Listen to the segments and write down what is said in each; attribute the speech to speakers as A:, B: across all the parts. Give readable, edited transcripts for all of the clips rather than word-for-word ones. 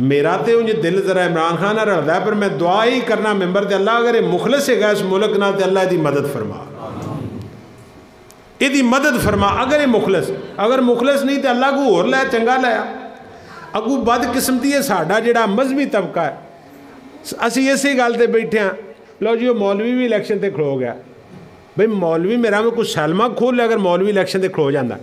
A: میرا تو انج دل ذرا عمران خان نہ رلدا ہے، پر میں دعا ہی کرنا ممبر تے اللہ اگر یہ مخلص ہے اس ملک نال تے اللہ دی مدد فرما، یہ مدد فرما اگر یہ مخلص، اگر مخلص نہیں تے اللہ کو اور لے چنگا لیا۔ اگو بد قسمتی ہے ساڈا جڑا مذہبی طبقہ ہے، اسی اسی گل تے بیٹھے ہیں، لو جی وہ مولوی بھی الیکشن تے کھلو گیا، بھئی مولوی میرا میں کچھ سلمہ کھول لے اگر مولوی الیکشن تے کھلو جاندہ،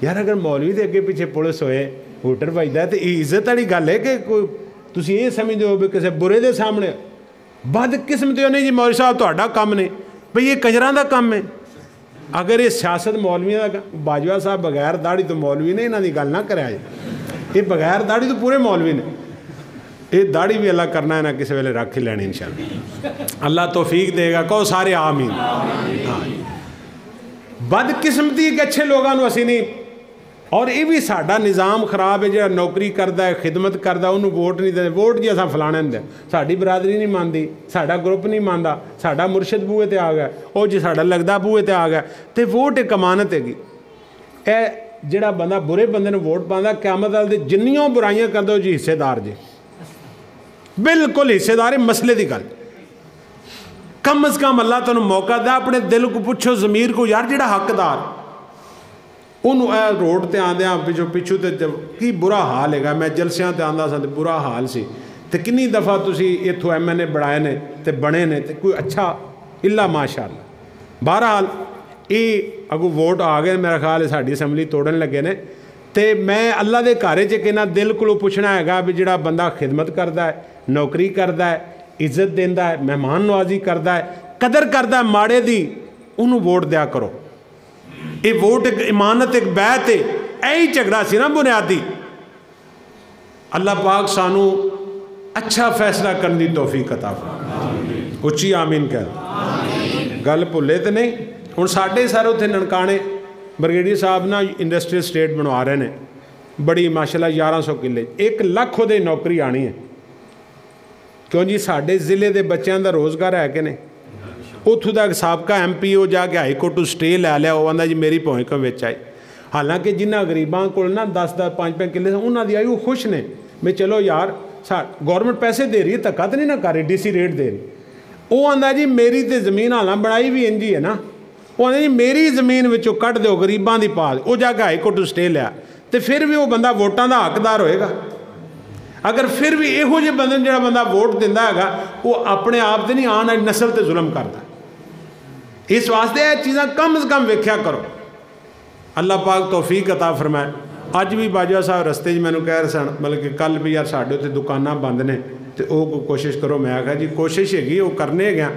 A: یار اگر مولوی دے اگے پیچھے پولیس ہوئے ووٹر بھجدا ہے تو عزت والی گل ہے کہ کوئی تسی یہ سمجھتے ہو بھی کسی برے دے سامنے بد قسمتی ہو نہیں جی مولوی صاحب تہاڈا کام نہیں، بھئی یہ کنجراں دا کام ہے۔ اگر یہ سیاست مولویاں دا باجوہ صاحب بغیر داڑھی تو مولوی نے انہاں دی گل نہ کرے، یہ بغیر داڑھی تو پورے مولوی نے، یہ داڑھی بھی اللہ کرنا ہے نا کسی ویلے رکھ ہی لینی انشاءاللہ، اللہ توفیق دے گا، کہو سارے آمین۔ بد قسمتی کہ اچھے لوگوں کو اسی نہیں، اور یہ بھی ساڈا نظام خراب ہے، جہاں نوکری کرتا ہے خدمت کرتا انہوں ووٹ نہیں دے، ووٹ جی اصل فلانے دے، ساڈی برادری نہیں مانتی، ساڈا گروپ نہیں مانتا، ساڈا مرشد بوئے تے آ گیا، او جی ساڈا لگدا بوئے تے آ گیا، تے ووٹ ایک امانت ہے گی۔ اے جڑا بندہ برے بندے نے ووٹ پاندا قیامت والے دن جنیاں برائیاں کردا جی حصے دار جی، بالکل حصے دار ہے مسئلے دی گل۔ کم از کم اللہ تانوں موقع دے اپنے دل کو پوچھو ضمیر کو، یار جڑا حقدار انہوں اے روڈ تے آندے ہیں پچھو تے کی برا حال ہے گا، میں جلسیاں تے آندا سا تے برا حال سی، تے کنی دفعہ تسی ایتھوں ایم این اے بڑھائے نے تے بنے نے تے کوئی اچھا اللہ ماشاءاللہ۔ بہرحال یہ اگو ووٹ آ گئے میرا خیال ہے ساڈی اسمبلی توڑن لگے نے، تے میں اللہ دے گھر چ کہنا دل کو پوچھنا ہے گا بھی جڑا بندہ خدمت کردا ہے، نوکری کردا ہے، عزت دیندا ہے، مہمان نوازی کردا ہے، قدر کردا ہے ماڑے دی، انہوں ووٹ دیا کرو۔ یہ ووٹ ایک امانت ایک بیعت ہے، ایہی جھگڑا سی نا بنیادی۔ اللہ پاک سانو اچھا فیصلہ کرنے دی توفیق عطا فرمائے، اچھی آمین کہہ گل بھولے تے نہیں۔ ہن ساڈے سارے اتنے ننکانے بریگیڈیئر صاحب نا انڈسٹریل اسٹیٹ بنوا رہے ہیں بڑی ماشاءاللہ 1100 کلے، 1 لاکھ دے نوکری آنی ہے، کیوں جی ساڈے ضلع دے بچیاں دا روزگار ہے کہ نہیں۔ اتھوں دا سابقہ ایم پی او جا کے ہائی کورٹ تو سٹے لے لیا، وہ آندا جی میری پوائنٹ کو وچ آئی، حالانکہ جنہ غریباں کول نا 10-10 5-5 کلے انہاں دی آئی وہ خوش نے میں چلو یار گورنمنٹ پیسے دے رہی ہے، تکا تو نہیں نہ کر رہی، ڈی سی ریٹ دے رہی، وہ آندا جی میری تے زمین حالاں بنائی بھی انجی ہے نا، وہ آندا جی میری زمین وچوں کٹ دیو غریباں دی پا، وہ جا کے ہائی کورٹ تو سٹے لیا، تے پھر بھی وہ بندہ ووٹاں دا حقدار ہوئے گا۔ اگر پھر بھی یہو جے بندے جڑا بندہ ووٹ دیندا ہے گا وہ اپنے آپ تے نہیں آن والی نسل تے ظلم کردا، اس واسطے یہ چیزاں کم از کم ویکھیا کرو۔ اللہ پاک توفیق عطا فرمائے۔ اج بھی باجوہ صاحب رستے میں کہہ رہے سن، بلکہ کل بھی یار ساڈے اتنے دکاناں بند نے تے وہ کوشش کرو، میں آخیا جی کوشش ہے وہ کرنے گیا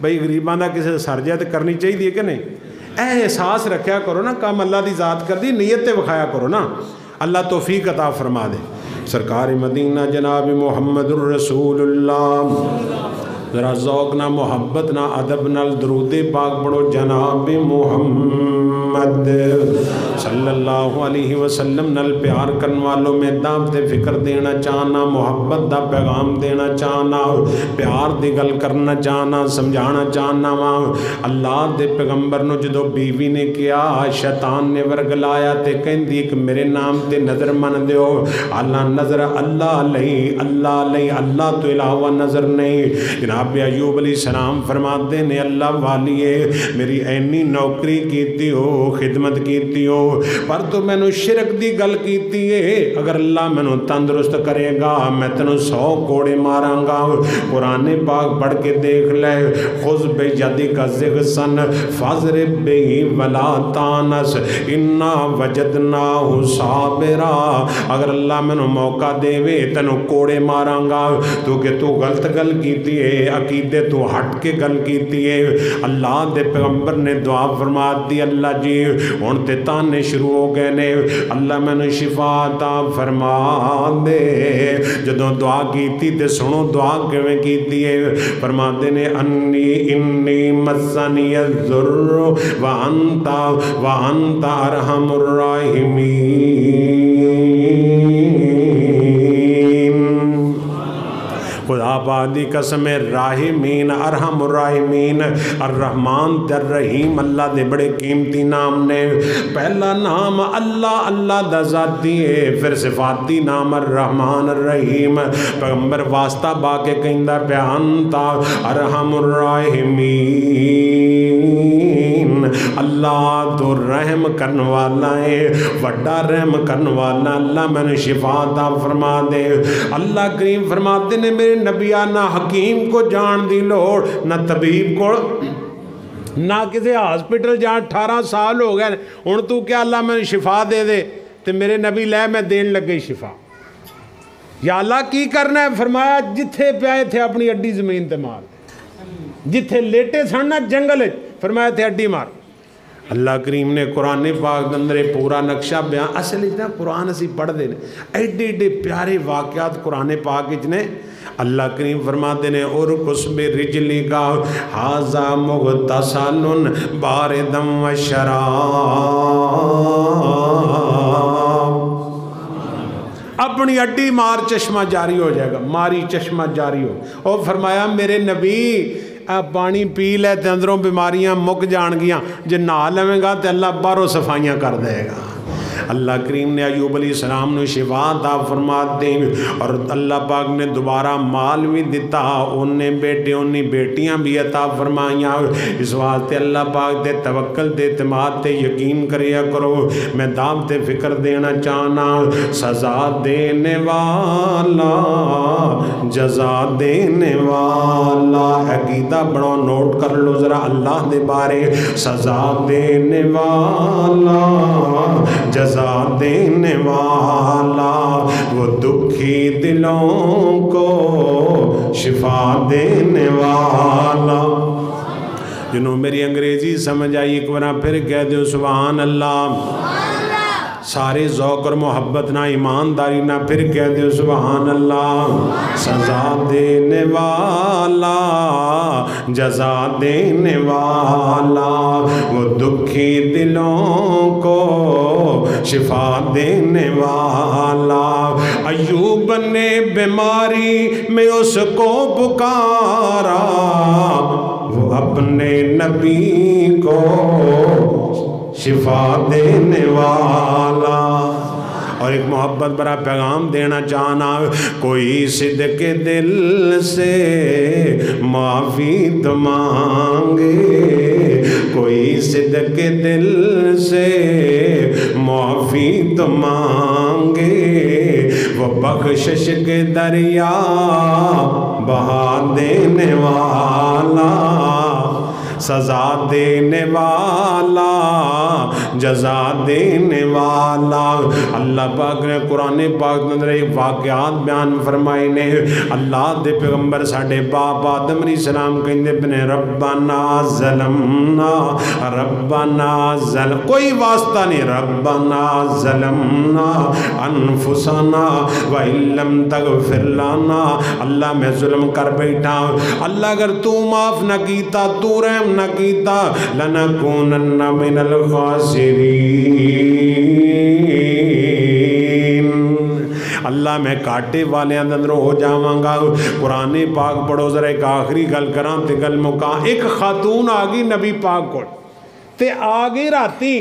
A: بھائی غریباں دا کسی سر جائے تو کرنی چاہیے کہ نہیں، اے احساس رکھیا کرو نا، کام اللہ دی ذات کر دی نیت تے وکھایا کرو نا، اللہ توفیق عطا فرما دے۔ سرکار مدینہ جناب محمد الرسول اللہ، ذرا ذوق نہ محبت نہ ادب نال درود پاک پڑھو، جناب محمد صلی اللہ علیہ وسلم نال پیار کرن والوں میں دام تے فکر دینا چاہنا، محبت دا پیغام دینا چاہنا، پیار دی گل کرنا چاہنا، سمجھانا چاہنا وہاں اللہ دے پیغمبر نو جدو بیوی نے کیا شیطان نے ورگلایا تے کہندی کہ میرے نام تے نظر من دیو، اللہ نظر اللہ لئی، اللہ لئی، اللہ تو علاوہ نظر نہیں۔ جناب ایوب علیہ السلام فرماتے نے اللہ والیے میری اینی نوکری کیتی ہو، خدمت کیتی ہو، پر تو میں نے شرک دی گل کیتی ہے، اگر اللہ میں نے تندرست کرے گا میں تنو 100 کوڑے ماراں گا۔ قرآن پاک پڑھ کے دیکھ لے، خذ بیدک ضغثاً فاضرب بہ ولا تانس انا وجدناہ صابرا، اگر اللہ میں نے موقع دے وے تنو کوڑے ماراں گا، تو کہ تو غلط گل کیتی ہے، عقیدے تو ہٹ کے گل کیتی ہے۔ اللہ دے پیغمبر نے دعا فرما دی، اللہ جی ہن تے تانے شروع ہو گئے نے، اللہ میں نے شفا عطا فرما دے۔ جدوں دعا کیتی تے سنو دعا کیویں کیتی ہے، فرماتے نے انی مسنی الضر وانت ارحم الراحمین، خدا اللہ پاک دی قسم راحمین ارحم الراحمین الرحمن الرحیم اللہ دے بڑے قیمتی نام نے. پہلا نام اللہ اللہ دا ذاتی ہے، پھر صفاتی نام الرحمن الرحیم. پیغمبر واسطہ با کے کہندا پیا انتا ارحم الراحمین، اللہ تو رحم کرن والا ہے، وڈا رحم کرن والا. اللہ میں نے شفا عطا فرما دے. اللہ کریم فرماتے نے میرے نبیہ نہ حکیم کو جان دی لوڑ نہ طبیب کو، نہ کسی ہاسپٹل جہاں 18 سال ہو گئے ہوں تو کیا اللہ میں شفا دے دے تو میرے نبی لے میں دین لگ گئی شفا. یا اللہ کی کرنا ہے؟ فرمایا جتھے پیائے تھے اپنی اڈی زمین تے مار دے، جتھے لیٹے سن نا جنگل فرمایا تھے اڈی مار. اللہ کریم نے قرآن پاک کے اندر پورا نقشہ بیان، اصل اتنا قرآن اسی پڑھ دے ایڈے ایڈے پیارے واقعات قرآن پاک نے. اللہ کریم فرماتے ہیں اور قسم رجلی کا حاضا مغتسل باردم و شراب، اپنی اڈی مار چشمہ جاری ہو جائے گا، ماری چشمہ جاری ہو. اور فرمایا میرے نبی پانی پی لے تے اندروں بیماریاں مک جان گیاں، جے نہ لویں گا تے اللہ باہروں صفائیاں کر دے گا. اللہ کریم نے ایوب علیہ السلام نے شفا عطا فرما دی اور اللہ پاک نے دوبارہ مال بھی دیتا، انہیں بیٹے انہیں بیٹیاں بھی عطا فرمائیاں. اس واسطے اللہ پاک دے توکل دے اعتماد تے یقین کریا کرو. میں دعوت فکر دینا چاہنا، سزا دینے والا جزا دینے والا. عقیدہ بڑو نوٹ کر لو ذرا اللہ دے بارے، سزا دینے والا جزا دینے والا، وہ دکھی دلوں کو شفا دینے والا. جنہوں میری انگریزی سمجھ آئی ایک بار پھر کہہ دو سبحان اللہ. سارے ذوق اور محبت نہ ایمانداری نہ پھر کہہ دو سبحان اللہ. سزا دینے والا جزا دینے والا، وہ دکھی دلوں کو شفا دینے والا. ایوب نے بیماری میں اس کو پکارا، وہ اپنے نبی کو شفا دینے والا. اور ایک محبت برا پیغام دینا چاہنا، کوئی صدق دل سے معافی تو مانگے، کوئی صدق دل سے معافی تو مانگے، وہ بخشش کے دریا بہا دینے والا، سزا دینے والا جزا دینے والا. اللہ پاک نے قرآن پاک کے اندر ایک واقعات بیان فرمائے نے. اللہ دے پیغمبر ساڈے باپ آدم علیہ السلام کہندے بنے ربنا ظلمنا، ربنا ظلم، کوئی واسطہ نہیں، ربنا ظلمنا انفسنا وَإِن لَّمْ تَغْفِرْ لَنَا. اللہ میں ظلم کر بیٹھا، اللہ اگر تو معاف نہ کیتا، تو رحم نہ کیتا، لَنَكُونَنَّ مِنَ الْخَاسِرِينَ. اللہ میں کاٹے والے اندر ہو جاواں گا. قرآن پاک پڑھو ذرا ایک آخری گل کراں تے گل مکا. ایک خاتون آ گئی نبی پاک کو تے آ گئی راتی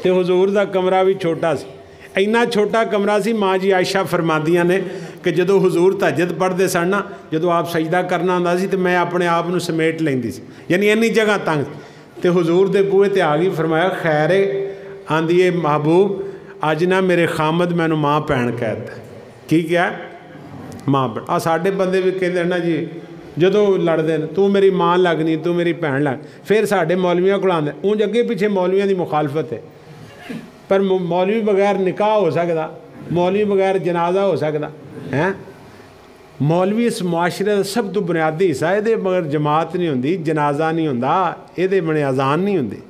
A: تے حضور دا کمرہ بھی چھوٹا سی، اینا چھوٹا کمرہ سی. ماں جی عائشہ فرمادیاں نے کہ جدو حضور تہجد پڑھتے سن نا، جدو آپ سجدہ کرنا ہوندا سی تے میں اپنے آپ نو سمیٹ لیندی سی، یعنی اینی جگہ تنگ. تے حضور دے بوئے تے آ گئی، فرمایا خیر آندی ہے محبوب اج نہ میرے خامد مینوں ماں بھین کہتا. کی کیا ماں بھین؟ آ ساڈے بندے بھی کہندے نا جی جدو لڑدے تو میری ماں لگنی، تو میری بھین لگ. پھر ساڈے مولویاں کول آندے، اونج اگے پیچھے مولویاں دی مخالفت ہے، پر مولوی بغیر نکاح ہو سکتا، مولوی بغیر جنازہ ہو سکتا ہے. مولوی اس معاشرے کا سب تو بنیادی حصہ ہے، یہ مگر جماعت نہیں ہوندی، جنازہ نہیں ہوندا، یہ بنے اذان نہیں ہوندی.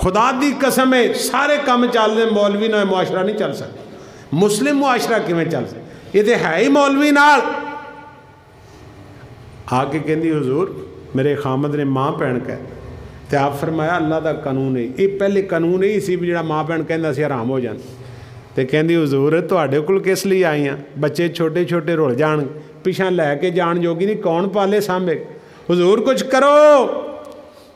A: خدا دی قسم ہے سارے کام چل رہے، مولوی نہ معاشرہ نہیں چل سکتا. مسلم معاشرہ کیویں چل سکتا؟ یہ تو ہے ہی مولوی نال. آ کے کہندی حضور میرے خامد نے ماں بھین کہتا. تو آپ فرمایا اللہ دا قانون ہے، یہ پہلے قانون یہی سی بھی جڑا ماں بھین کہندا سی حرام ہو جانا. ਤੇ ਕਹਿੰਦੀ ਹਜ਼ੂਰ ਤੁਹਾਡੇ ਕੋਲ ਕਿਸ ਲਈ ਆਈ ਆ, ਬੱਚੇ ਛੋਟੇ ਛੋਟੇ ਰੁਲ ਜਾਣ, ਪਿਛਾਂ ਲੈ ਕੇ ਜਾਣ ਜੋਗੀ ਨਹੀਂ, ਕੌਣ ਪਾਲੇ ਸਾਂਭੇ, ਹਜ਼ੂਰ ਕੁਝ ਕਰੋ।